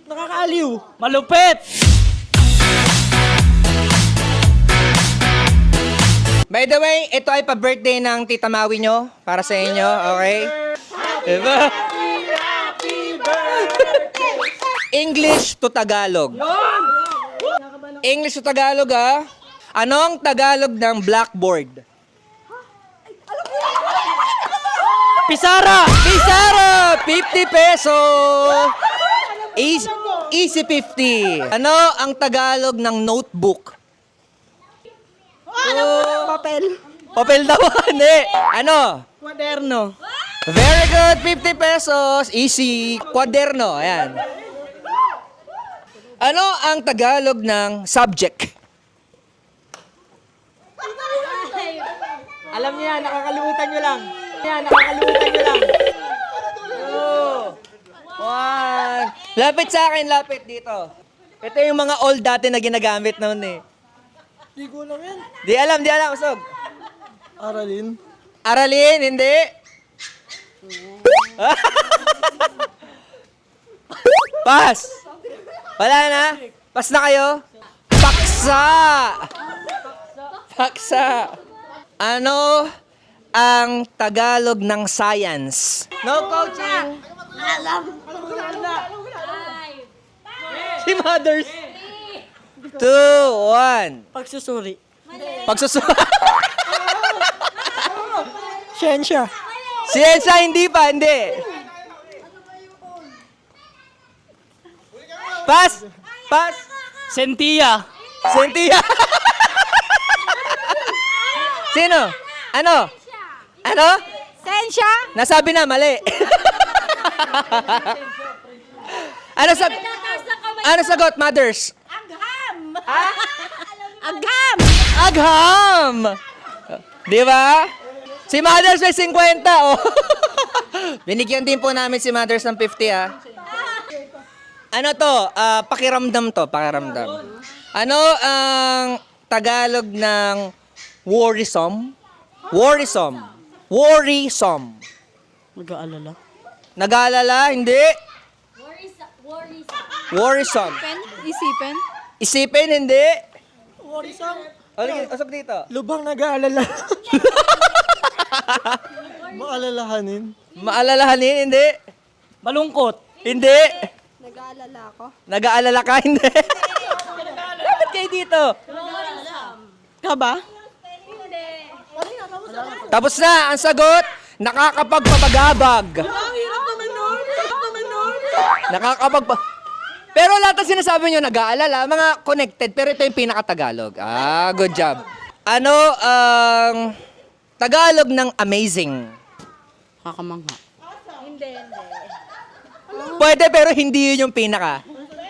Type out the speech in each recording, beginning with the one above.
Nakakaaliw. Malupit! By the way, ito ay pa-birthday ng Tita Maui nyo. Para sa inyo, okay? Diba? English to Tagalog. English to Tagalog, ha? Anong Tagalog ng blackboard? Pisara! Pizarro! 50 peso! Easy 50. Ano ang Tagalog ng notebook? Papel. Papel daw, hindi. Ano? Kwaderno. Very good, 50 pesos. Easy. Kwaderno, ayan. Ano ang Tagalog ng subject? Alam niyo yan, nakakalimutan niyo lang. Nakakalimutan niyo lang. One. Lapit sa akin, lapit dito. Ito yung mga old dati na ginagamit noon eh. Di ko alam yan. Di alam, usog. Aralin. Aralin, hindi. Pass. Wala na? Pass na kayo? Paksa. Paksa. Ano ang Tagalog ng science? No coaching. Si Mothers. 2, 1. Pagsusuri. Pagsusunod. Siyensya. Siyensya, hindi pa, hindi. Pass. Pass. Sentiya! Cynthia. Sino? Ano? Ano? Sensya? Nasabi na, mali. Ano sabi? Ano sagot, mothers? Agham! Agham! Agham! Di ba? Si mothers may 50, oh. Binigyan din po namin si mothers ng 50, ah. Ano to? Pakiramdam to, pakiramdam. Ano ang Tagalog ng worrisome? Worrisome. Worrisome. Mag-aalala. Nag-aalala? Hindi. Worrisome. Isipin? Isipin, hindi. Worrisome. Usog dito. Lubang nag-aalala. Maalalahanin. Maalalahanin, hindi. Malungkot! Hindi. Nag-aalala ako. Nag-aalala ka, hindi. Dapat kayo dito. Ka ba? Tapos na, ang sagot, nakakapagpapagabag. Pero lahat ng sinasabi nyo, nag-aalala, mga connected, pero ito yung pinaka-Tagalog. Good job. Ano ang Tagalog ng amazing? Kakamangha. Pwede, pero hindi yun yung pinaka.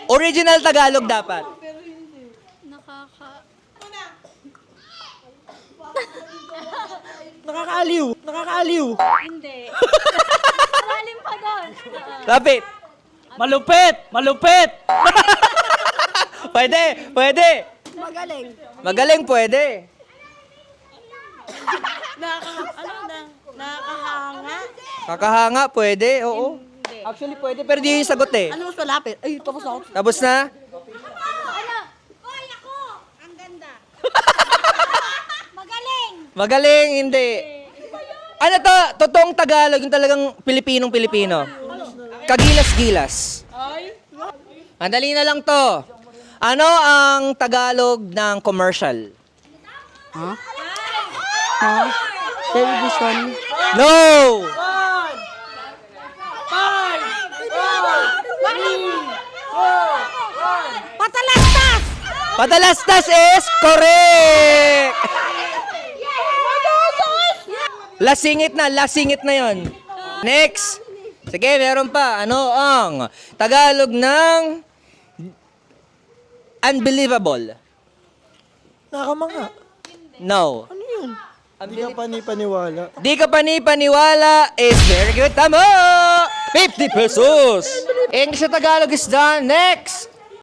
Original Tagalog dapat. Nakakaaliw. Nakakaaliw. Hindi. Malalim pa doon. Lapit. Malupit! Malupit! Pwede, pwede. Magaling. Magaling, pwede. Nakahanga. Kakahanga, pwede, oo. Actually, pwede, pero di yung sagot eh. Ano mas malapit? Ay, tapos ako. Tapos na? Ano? Hoy, ako! Ang ganda. Magaling. Magaling, hindi. Ano to? Totoong Tagalog, yung talagang Pilipinong-Pilipino. Kagilas-gilas. Madali na lang to. Ano ang Tagalog ng commercial? Television. No! Patalastas! Patalastas is correct! Lasingit na yon. Next. Sige, meron pa. Ano ang Tagalog ng unbelievable? Nakamangha. No. Ano yun? Hindi ka panipaniwala. Di ka panipaniwala is very good. Tama! 50 pesos! English sa Tagalog is done. Next!